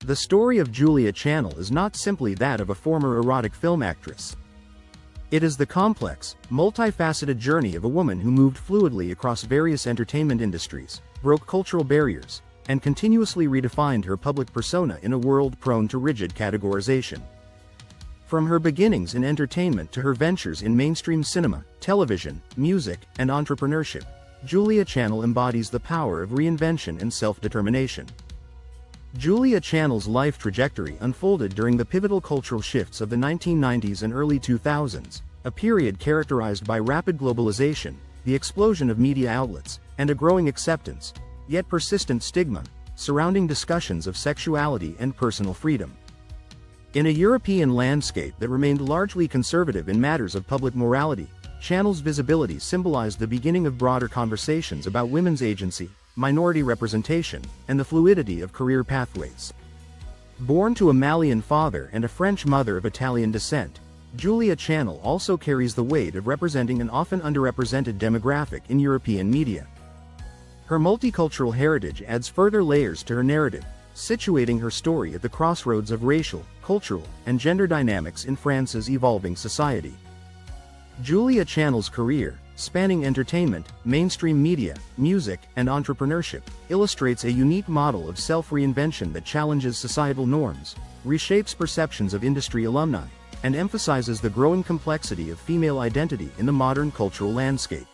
The story of Julia Channel is not simply that of a former erotic film actress. It is the complex, multifaceted journey of a woman who moved fluidly across various entertainment industries, broke cultural barriers, and continuously redefined her public persona in a world prone to rigid categorization. From her beginnings in entertainment to her ventures in mainstream cinema, television, music, and entrepreneurship, Julia Channel embodies the power of reinvention and self-determination. Julia Channel's life trajectory unfolded during the pivotal cultural shifts of the 1990s and early 2000s, a period characterized by rapid globalization, the explosion of media outlets, and a growing acceptance, yet persistent stigma, surrounding discussions of sexuality and personal freedom. In a European landscape that remained largely conservative in matters of public morality, Channel's visibility symbolized the beginning of broader conversations about women's agency, minority representation, and the fluidity of career pathways. Born to a Malian father and a French mother of Italian descent, Julia Channel also carries the weight of representing an often underrepresented demographic in European media. Her multicultural heritage adds further layers to her narrative, situating her story at the crossroads of racial, cultural, and gender dynamics in France's evolving society. Julia Channel's career, spanning entertainment, mainstream media, music, and entrepreneurship, illustrates a unique model of self-reinvention that challenges societal norms, reshapes perceptions of industry alumni, and emphasizes the growing complexity of female identity in the modern cultural landscape.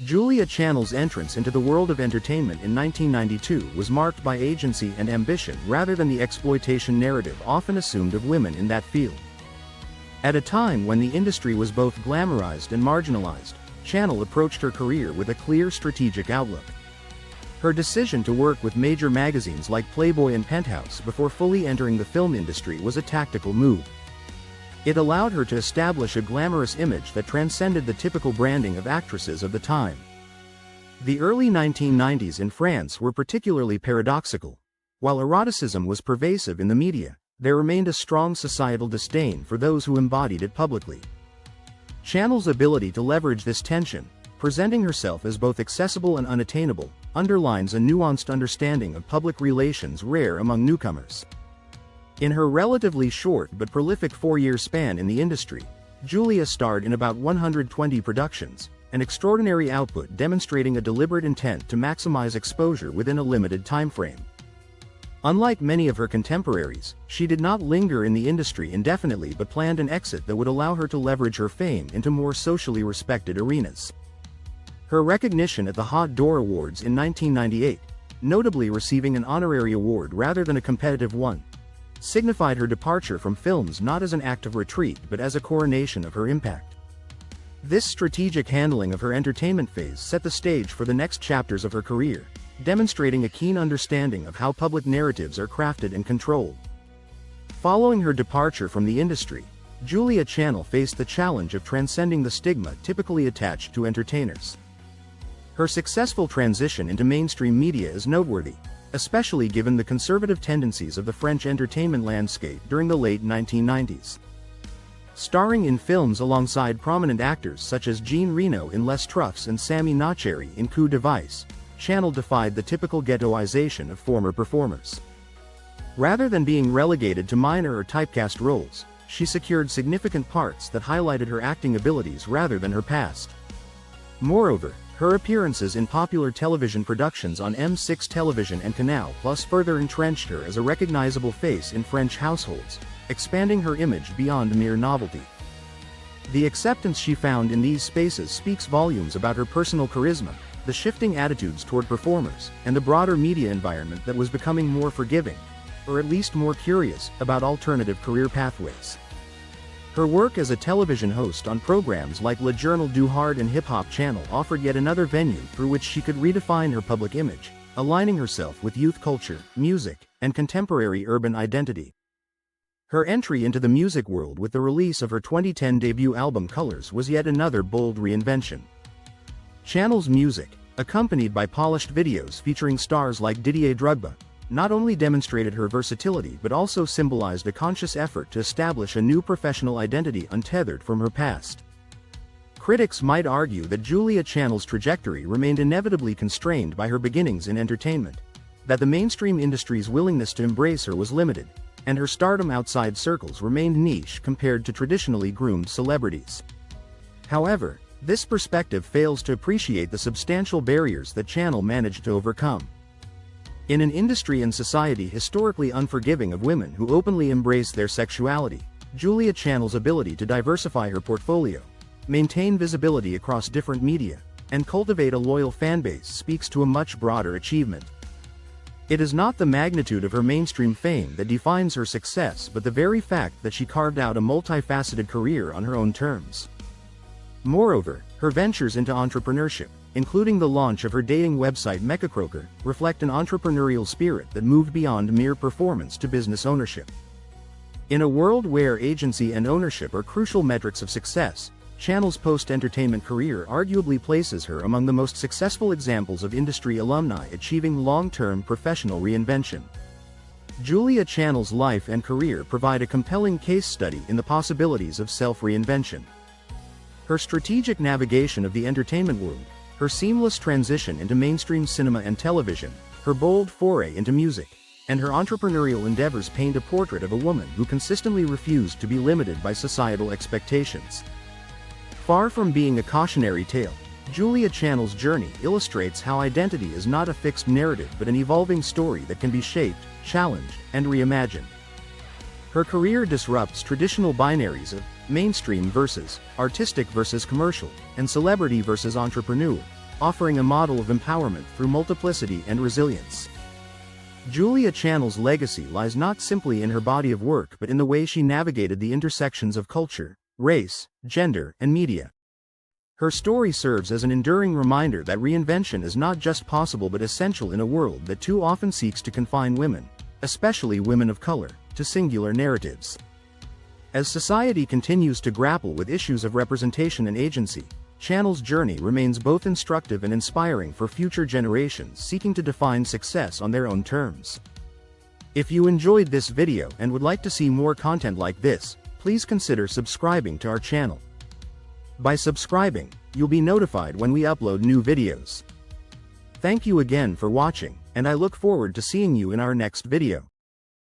Julia Channel's entrance into the world of entertainment in 1992 was marked by agency and ambition rather than the exploitation narrative often assumed of women in that field. At a time when the industry was both glamorized and marginalized, Channel approached her career with a clear strategic outlook. Her decision to work with major magazines like Playboy and Penthouse before fully entering the film industry was a tactical move. It allowed her to establish a glamorous image that transcended the typical branding of actresses of the time. The early 1990s in France were particularly paradoxical. While eroticism was pervasive in the media, there remained a strong societal disdain for those who embodied it publicly. Channel's ability to leverage this tension, presenting herself as both accessible and unattainable, underlines a nuanced understanding of public relations rare among newcomers. In her relatively short but prolific 4-year span in the industry, Julia starred in about 120 productions, an extraordinary output demonstrating a deliberate intent to maximize exposure within a limited timeframe. Unlike many of her contemporaries, she did not linger in the industry indefinitely but planned an exit that would allow her to leverage her fame into more socially respected arenas. Her recognition at the Hot Door Awards in 1998, notably receiving an honorary award rather than a competitive one, signified her departure from films not as an act of retreat but as a coronation of her impact. This strategic handling of her entertainment phase set the stage for the next chapters of her career, demonstrating a keen understanding of how public narratives are crafted and controlled. Following her departure from the industry, Julia Channel faced the challenge of transcending the stigma typically attached to entertainers. Her successful transition into mainstream media is noteworthy, especially given the conservative tendencies of the French entertainment landscape during the late 1990s. Starring in films alongside prominent actors such as Jean Reno in Les Truffes and Sami Nacheri in Coup de Vice, Channel defied the typical ghettoization of former performers. Rather than being relegated to minor or typecast roles, she secured significant parts that highlighted her acting abilities rather than her past. Moreover, her appearances in popular television productions on M6 Television and Canal+ further entrenched her as a recognizable face in French households, expanding her image beyond mere novelty. The acceptance she found in these spaces speaks volumes about her personal charisma, the shifting attitudes toward performers, and the broader media environment that was becoming more forgiving, or at least more curious, about alternative career pathways. Her work as a television host on programs like Le Journal du Hard and Hip Hop Channel offered yet another venue through which she could redefine her public image, aligning herself with youth culture, music, and contemporary urban identity. Her entry into the music world with the release of her 2010 debut album Colors was yet another bold reinvention. Channel's music, accompanied by polished videos featuring stars like Didier Drogba, not only demonstrated her versatility but also symbolized a conscious effort to establish a new professional identity untethered from her past. Critics might argue that Julia Channel's trajectory remained inevitably constrained by her beginnings in entertainment, that the mainstream industry's willingness to embrace her was limited, and her stardom outside circles remained niche compared to traditionally groomed celebrities. However, this perspective fails to appreciate the substantial barriers that Channel managed to overcome. In an industry and society historically unforgiving of women who openly embrace their sexuality, Julia Channel's ability to diversify her portfolio, maintain visibility across different media, and cultivate a loyal fanbase speaks to a much broader achievement. It is not the magnitude of her mainstream fame that defines her success, but the very fact that she carved out a multifaceted career on her own terms. Moreover, her ventures into entrepreneurship, including the launch of her dating website Mecacroquer, reflect an entrepreneurial spirit that moved beyond mere performance to business ownership. In a world where agency and ownership are crucial metrics of success, Channel's post-entertainment career arguably places her among the most successful examples of industry alumni achieving long-term professional reinvention. Julia Channel's life and career provide a compelling case study in the possibilities of self-reinvention. Her strategic navigation of the entertainment world, her seamless transition into mainstream cinema and television, her bold foray into music, and her entrepreneurial endeavors paint a portrait of a woman who consistently refused to be limited by societal expectations. Far from being a cautionary tale, Julia Channel's journey illustrates how identity is not a fixed narrative but an evolving story that can be shaped, challenged, and reimagined. Her career disrupts traditional binaries of mainstream versus artistic versus commercial, and celebrity versus entrepreneur, offering a model of empowerment through multiplicity and resilience. Julia Channel's legacy lies not simply in her body of work but in the way she navigated the intersections of culture, race, gender, and media. Her story serves as an enduring reminder that reinvention is not just possible but essential in a world that too often seeks to confine women, especially women of color, to singular narratives. As society continues to grapple with issues of representation and agency, Channel's journey remains both instructive and inspiring for future generations seeking to define success on their own terms. If you enjoyed this video and would like to see more content like this, please consider subscribing to our channel. By subscribing, you'll be notified when we upload new videos. Thank you again for watching, and I look forward to seeing you in our next video.